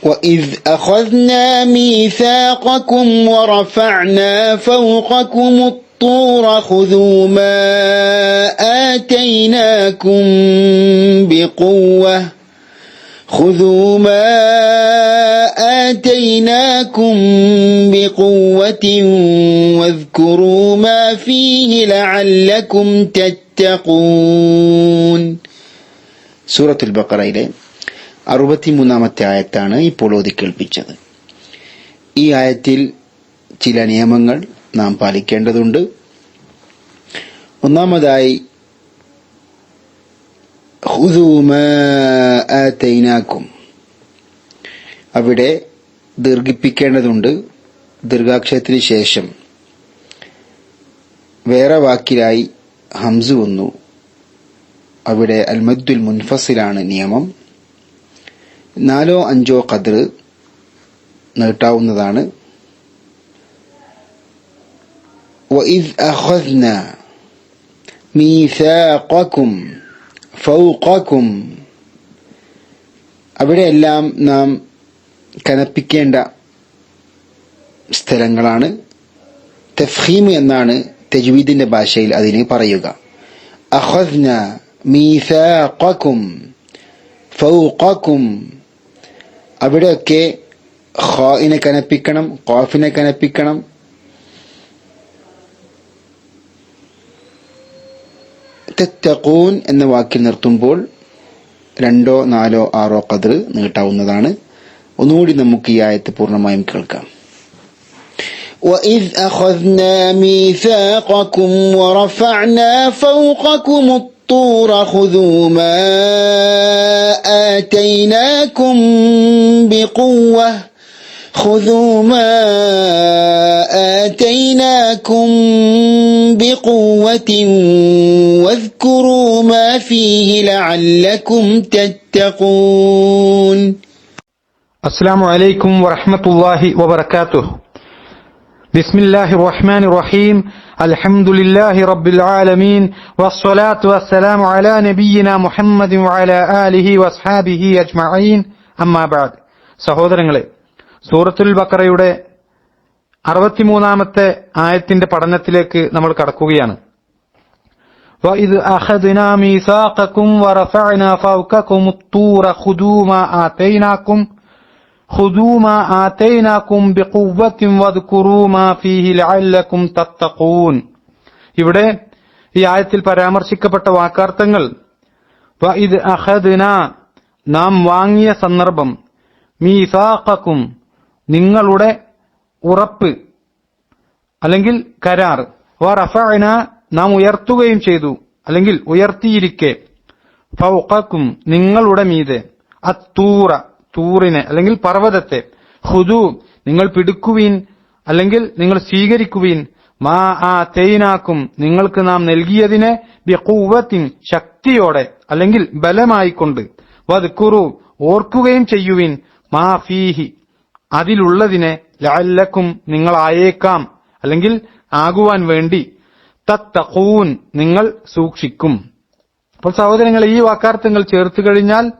وَإِذْ أَخَذْنَا مِيثَاقَكُمْ وَرَفَعْنَا فَوْقَكُمُ الطُّورَ خُذُوا مَا آتَيْنَاكُمْ بِقُوَّةٍ وَاذْكُرُوا مَا فِيهِ لَعَلَّكُمْ تَتَّقُونَ. സൂറത്തുൽ ബഖറയിലെ 63-ാമത്തെ ആയത്താണ് ഇപ്പോൾ ഓതി കേൾപ്പിച്ചത്. ഈ ആയത്തിൽ ചില നിയമങ്ങൾ നാം പാലിക്കേണ്ടതുണ്ട്. ഒന്നാമതായി ഖുദൂ മാ ആതൈനാകും, അവിടെ ദീർഘിപ്പിക്കേണ്ടതുണ്ട്. ദീർഘാക്ഷരത്തിന് ശേഷം വേറെ വാക്കിലായി ഹംസ് വന്നു. അവിടെ അൽമദ്ദുൽ മുൻഫസിലാണ് നിയമം. 4-5 ഖദ്ർ നീട്ടാവുന്നതാണ്. വഇദ് അഖദ്ന മീസാഖകും ഫൗഖകും, അവിടെയെല്ലാം നാം കനപ്പിക്കേണ്ട സ്ഥലങ്ങളാണ്. തഫ്ഖീം എന്നാണ് തജ്വീദിന്റെ ഭാഷയിൽ അതിന് പറയുക. അഖദ്ന മീസാഖകും ഫൗഖകും, അവിടെയൊക്കെ ഖാഇനെ കനപ്പിക്കണം, ഖാഫിനെ കനപ്പിക്കണം. തത്തഖൂൻ എന്ന വാക്കിൽ നിർത്തുമ്പോൾ 2, 4, 6 ഖദ്ർ നീട്ടാവുന്നതാണ്. ഒന്നുകൂടി നമുക്ക് ഈ ആയത്ത് പൂർണ്ണമായും കേൾക്കാം. وَإِذْ أَخَذْنَا مِيثَاقَكُمْ وَرَفَعْنَا فَوْقَكُمُ الطُّورَ خُذُوا مَا آتَيْنَاكُمْ بِقُوَّةٍ وَاذْكُرُوا مَا فِيهِ لَعَلَّكُمْ تَتَّقُونَ. السلام عليكم ورحمة الله وبركاته. بسم الله الرحمن الرحيم. الحمد لله رب العالمين والصلاة والسلام على نبينا محمد وعلى آله وأصحابه أجمعين. أما بعد. സഹോദരങ്ങളെ, സൂറത്തുൽ ബഖറയുടെ 63-ാമത്തെ ആയത്തിന്റെ പഠനത്തിലേക്ക് നമ്മൾ കടക്കുകയാണ്. وَإِذْ أَخَذْنَا مِيثَاقَكُمْ وَرَفَعْنَا فَوْقَكُمُ الطُّورَ خُذُوا مَا آتَيْنَاكُمْ بِقُوَّةٍ وَاذْكُرُوا مَا فِيهِ لَعَلَّكُمْ تَتَّقُونَ. ഇവിടെ ഈ ആയത്തിൽ പരാമർശിക്കപ്പെട്ട വാക്കാർത്ഥങ്ങൾ വഇദ് അഖദ്ന, നാം വാങ്ങിയ സന്ദർഭം, മീസാഖകും, നിങ്ങളുടെ ഉറപ്പ് അല്ലെങ്കിൽ കരാർ, വറഫഅന, നാം ഉയർത്തുകയും ചെയ്തു അല്ലെങ്കിൽ ഉയർത്തിയിരിക്കെ, ഫൗഖകും, നിങ്ങളുടെ മീതെ, അത്തൂറ, തൂറിനെ അല്ലെങ്കിൽ പർവ്വതത്തെ, ഖുദൂ, നിങ്ങൾ പിടിക്കുവീൻ അല്ലെങ്കിൽ നിങ്ങൾ സ്വീകരിക്കുവീൻ, മാ ആതൈനാകും, നിങ്ങൾക്ക് നാം നൽകിയതിനെ, ബിഖുവ്വത്തിൻ, ശക്തിയോടെ അല്ലെങ്കിൽ ബലമായിക്കൊണ്ട്, വദ്കുറു, ഓർക്കുകയും ചെയ്യുവിൻ, മാ ഫീഹി, അതിലുള്ളതിനെ, ലഅല്ലക്കും, നിങ്ങളായേക്കാം അല്ലെങ്കിൽ ആകുവാൻ വേണ്ടി, തത്തഖൂൻ, നിങ്ങൾ സൂക്ഷിക്കും. അപ്പോൾ സഹോദരങ്ങളെ, ഈ വാക്കാർത്ഥങ്ങൾ ചേർത്ത് കഴിഞ്ഞാൽ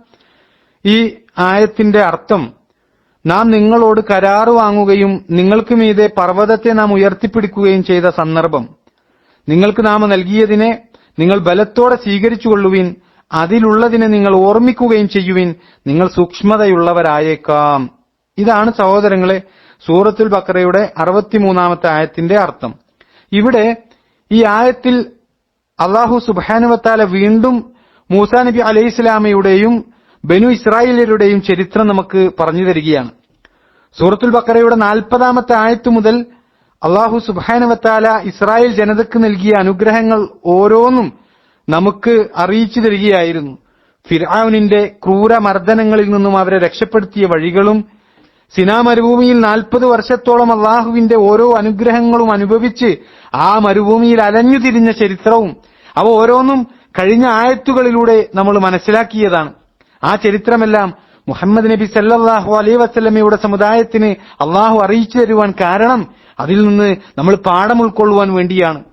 ഈ ആയത്തിന്റെ അർത്ഥം, നാം നിങ്ങളോട് കരാറ് വാങ്ങുകയും നിങ്ങൾക്ക് മീതെ പർവ്വതത്തെ നാം ഉയർത്തിപ്പിടിക്കുകയും ചെയ്ത സന്ദർഭം, നിങ്ങൾക്ക് നാം നൽകിയതിനെ നിങ്ങൾ ബലത്തോടെ സ്വീകരിച്ചുകൊള്ളുവിൻ, അതിലുള്ളതിനെ നിങ്ങൾ ഓർമ്മിക്കുകയും ചെയ്യുവിൻ, നിങ്ങൾ സൂക്ഷ്മതയുള്ളവരായേക്കാം. ഇതാണ് സഹോദരങ്ങളെ സൂറത്തുൽ ബഖറയുടെ 63-ാമത്തെ ആയത്തിന്റെ അർത്ഥം. ഇവിടെ ഈ ആയത്തിൽ അല്ലാഹു സുബ്ഹാനഹു വ തആല വീണ്ടും മൂസാ നബി അലൈഹിസ്സലാമയുടെയും ബനു ഇസ്രായേലരുടെയും ചരിത്രം നമുക്ക് പറഞ്ഞു തരികയാണ്. സൂറത്തുൽ ബഖറയുടെ 40-ാമത്തെ ആയത്ത് മുതൽ അല്ലാഹു സുബ്ഹാനഹു വ തആല ഇസ്രായേൽ ജനതയ്ക്ക് നൽകിയ അനുഗ്രഹങ്ങൾ ഓരോന്നും നമുക്ക് അറിയിച്ചു തരികയായിരുന്നു. ഫിർഔനിന്റെ ക്രൂരമർദ്ദനങ്ങളിൽ നിന്നും അവരെ രക്ഷപ്പെടുത്തിയ വഴികളും, സിനാ മരുഭൂമിയിൽ 40 വർഷത്തോളം അള്ളാഹുവിന്റെ ഓരോ അനുഗ്രഹങ്ങളും അനുഭവിച്ച് ആ മരുഭൂമിയിൽ അലഞ്ഞു തിരിഞ്ഞ ചരിത്രവും, അവ ഓരോന്നും കഴിഞ്ഞ ആയത്തുകളിലൂടെ നമ്മൾ മനസ്സിലാക്കിയതാണ്. ആ ചരിത്രമെല്ലാം മുഹമ്മദ് നബി സല്ലല്ലാഹു അലൈഹി വസല്ലമയുടെ സമുദായത്തിന് അള്ളാഹു അറിയിച്ചു തരുവാൻ കാരണം അതിൽ നിന്ന് നമ്മൾ പാഠം ഉൾക്കൊള്ളുവാൻ വേണ്ടിയാണ്.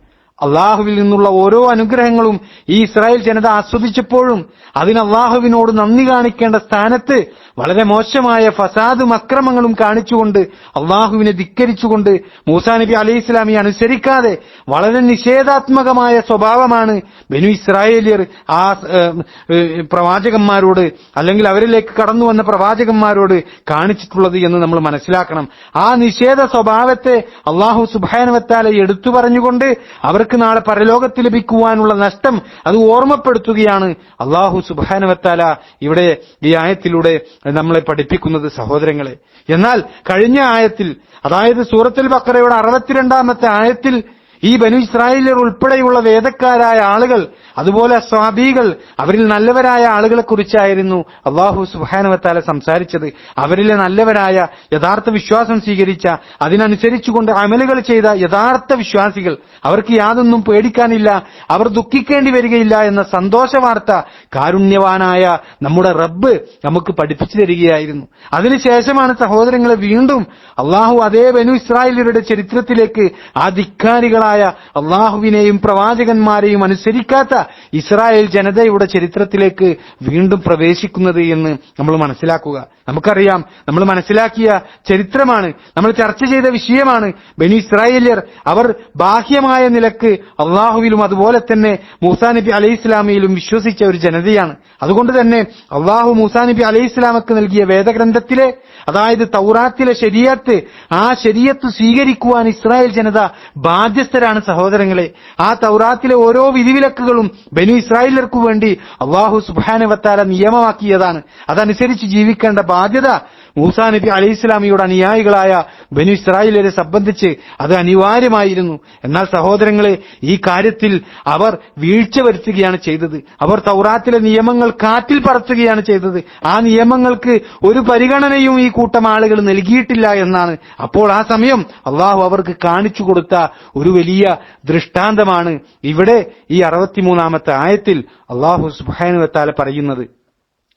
അള്ളാഹുവിൽ നിന്നുള്ള ഓരോ അനുഗ്രഹങ്ങളും ഈ ഇസ്രായേൽ ജനത ആസ്വദിച്ചപ്പോഴും അതിന് അള്ളാഹുവിനോട് നന്ദി കാണിക്കേണ്ട സ്ഥാനത്ത് വളരെ മോശമായ ഫസാദും അക്രമങ്ങളും കാണിച്ചുകൊണ്ട് അള്ളാഹുവിനെ ധിക്കരിച്ചുകൊണ്ട് മൂസാ നബി അലൈഹി ഇസ്ലാമിയെ അനുസരിക്കാതെ വളരെ നിഷേധാത്മകമായ സ്വഭാവമാണ് ബനു ഇസ്രായേലിയർ ആ പ്രവാചകന്മാരോട് അല്ലെങ്കിൽ അവരിലേക്ക് കടന്നു വന്ന പ്രവാചകന്മാരോട് കാണിച്ചിട്ടുള്ളത് എന്ന് നമ്മൾ മനസ്സിലാക്കണം. ആ നിഷേധ സ്വഭാവത്തെ അള്ളാഹു സുബ്ഹാനഹു വ തആല എടുത്തു പറഞ്ഞുകൊണ്ട് അവർക്ക് നാളെ പരലോകത്ത് ലഭിക്കുവാനുള്ള നഷ്ടം അത് ഓർമ്മപ്പെടുത്തുകയാണ് അള്ളാഹു സുബ്ഹാനഹു വ തആല ഇവിടെ ഈ ആയത്തിലൂടെ നമ്മളെ പഠിപ്പിക്കുന്നത് സഹോദരങ്ങളെ. എന്നാൽ കഴിഞ്ഞ ആയത്തിൽ, അതായത് സൂറത്തുൽ ബഖറയുടെ 62-ാമത്തെ ആയത്തിൽ ഈ ബനു ഇസ്രായേലിയർ ഉൾപ്പെടെയുള്ള വേദക്കാരായ ആളുകൾ, അതുപോലെ സ്വാബീകൾ, അവരിൽ നല്ലവരായ ആളുകളെ കുറിച്ചായിരുന്നു അല്ലാഹു സുബ്ഹാനഹു വ തആല സംസാരിച്ചത്. അവരിലെ നല്ലവരായ യഥാർത്ഥ വിശ്വാസം സ്വീകരിച്ച, അതിനനുസരിച്ചുകൊണ്ട് അമലുകൾ ചെയ്ത യഥാർത്ഥ വിശ്വാസികൾ, അവർക്ക് യാതൊന്നും പേടിക്കാനില്ല, അവർ ദുഃഖിക്കേണ്ടി വരികയില്ല എന്ന സന്തോഷ വാർത്ത കാരുണ്യവാനായ നമ്മുടെ റബ്ബ് നമുക്ക് പഠിപ്പിച്ചു തരികയായിരുന്നു. അതിനുശേഷമാണ് സഹോദരങ്ങളെ വീണ്ടും അള്ളാഹു അതേ ബനു ഇസ്രായേലിയരുടെ ചരിത്രത്തിലേക്ക് ആ ധിക്കാരികളായ അള്ളാഹുവിനെയും പ്രവാചകന്മാരെയും അനുസരിക്കാത്ത ഇസ്രായേൽ ജനതയുടെ ചരിത്രത്തിലേക്ക് വീണ്ടും പ്രവേശിക്കുന്നത് എന്ന് നമ്മൾ മനസ്സിലാക്കുക. നമുക്കറിയാം, നമ്മൾ മനസ്സിലാക്കിയ ചരിത്രമാണ്, നമ്മൾ ചർച്ച ചെയ്ത വിഷയമാണ്. ബനു ഇസ്രായേലിയർ അവർ ബാഹ്യമായ നിലക്ക് അള്ളാഹുവിലും അതുപോലെ തന്നെ മൂസാ നബി അലൈഹി ഇസ്ലാമിയിലും വിശ്വസിച്ച ഒരു ജനതയാണ്. അതുകൊണ്ട് തന്നെ അള്ളാഹു മൂസാ നബി അലൈഹി ഇസ്ലാമക്ക് നൽകിയ വേദഗ്രന്ഥത്തിലെ, അതായത് തൗറാത്തിലെ ശരീഅത്ത്, ആ ശരീഅത്ത് സ്വീകരിക്കുവാൻ ഇസ്രായേൽ ജനത ബാധ്യസ്ഥരാണ് സഹോദരങ്ങളെ. ആ തൗറാത്തിലെ ഓരോ വിധിവിലക്കുകളും ബനു ഇസ്രായേലർക്കു വേണ്ടി അല്ലാഹു സുബ്ഹാനഹു വ തആല നിയമമാക്കിയതാണ്. അതനുസരിച്ച് ജീവിക്കേണ്ട ബാധ്യത മൂസാ നബി അലൈഹി ഇസ്ലാമിയുടെ അനുയായികളായ ബനു ഇസ്രായേലരെ സംബന്ധിച്ച് അത് അനിവാര്യമായിരുന്നു. എന്നാൽ സഹോദരങ്ങളെ, ഈ കാര്യത്തിൽ അവർ വീഴ്ച വരുത്തുകയാണ് ചെയ്തത്. അവർ തൗറാത്തിലെ നിയമങ്ങൾ കാറ്റിൽ പറത്തുകയാണ് ചെയ്തത്. ആ നിയമങ്ങൾക്ക് ഒരു പരിഗണനയും ഈ കൂട്ടം ആളുകൾ നൽകിയിട്ടില്ല എന്നാണ്. അപ്പോൾ ആ സമയം അള്ളാഹു അവർക്ക് കാണിച്ചു കൊടുത്ത ഒരു വലിയ ദൃഷ്ടാന്തമാണ് ഇവിടെ ഈ 63-ാമത്തെ ആയത്തിൽ അള്ളാഹു സുബ്ഹാനഹു വ തആല പറയുന്നത്.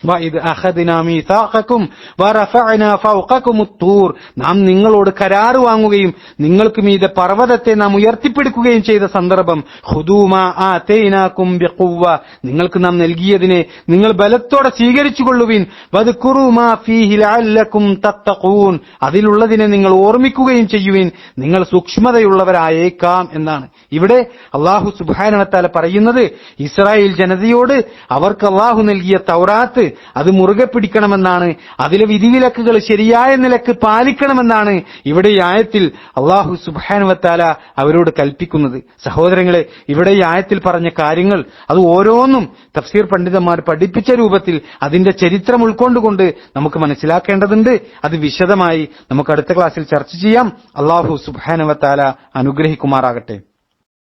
وَإِذْ أَخَذْنَا مِيثَاقَكُمْ وَرَفَعْنَا فَوْقَكُمُ الطُّورَ, നാം നിങ്ങളോട് കരാർ വാങ്ങുകയും നിങ്ങൾക്ക് മീതെ പർവ്വതത്തെ നാം ഉയർത്തിപ്പിടിക്കുകയും ചെയ്ത സന്ദർഭം. ഖുദൂ മാ ആതൈനാകും ബിഖുവ്വ, നിങ്ങൾക്ക് നാം നൽകിയതിനെ നിങ്ങൾ ബലത്തോടെ സ്വീകരിച്ചുകൊള്ളുവിൻ. വദ്കുറൂ മാ ഫീഹി ലഅല്ലകും തത്തഖൂൻ, അതിലുള്ളതിനെ നിങ്ങൾ ഓർമ്മിക്കുകയും ചെയ്യുവിൻ, നിങ്ങൾ സൂക്ഷ്മതയുള്ളവരായേക്കാം എന്നാണ്. ഇവിടെ അല്ലാഹു സുബ്ഹാനഹു വ തആല പറയുന്നത് ഇസ്രായേൽ ജനതയോട് അവർക്ക് അല്ലാഹു നൽകിയ തൗറാത്ത് അത് മുറുകെ പിടിക്കണമെന്നാണ്, അതിലെ വിധിവിലക്കുകൾ ശരിയായ നിലക്ക് പാലിക്കണമെന്നാണ് ഇവിടെ ഈ ആയത്തിൽ അല്ലാഹു സുബ്ഹാനഹു വ തആല അവരോട് കൽപ്പിക്കുന്നത്. സഹോദരങ്ങളെ, ഇവിടെ ഈ ആയത്തിൽ പറഞ്ഞ കാര്യങ്ങൾ അത് ഓരോന്നും തഫ്സീർ പണ്ഡിതന്മാർ പഠിപ്പിച്ച രൂപത്തിൽ അതിന്റെ ചരിത്രം ഉൾക്കൊണ്ടുകൊണ്ട് നമുക്ക് മനസ്സിലാക്കേണ്ടതുണ്ട്. അത് വിശദമായി നമുക്ക് അടുത്ത ക്ലാസ്സിൽ ചർച്ച ചെയ്യാം. അല്ലാഹു സുബ്ഹാനഹു വ തആല അനുഗ്രഹിക്കുമാറാകട്ടെ.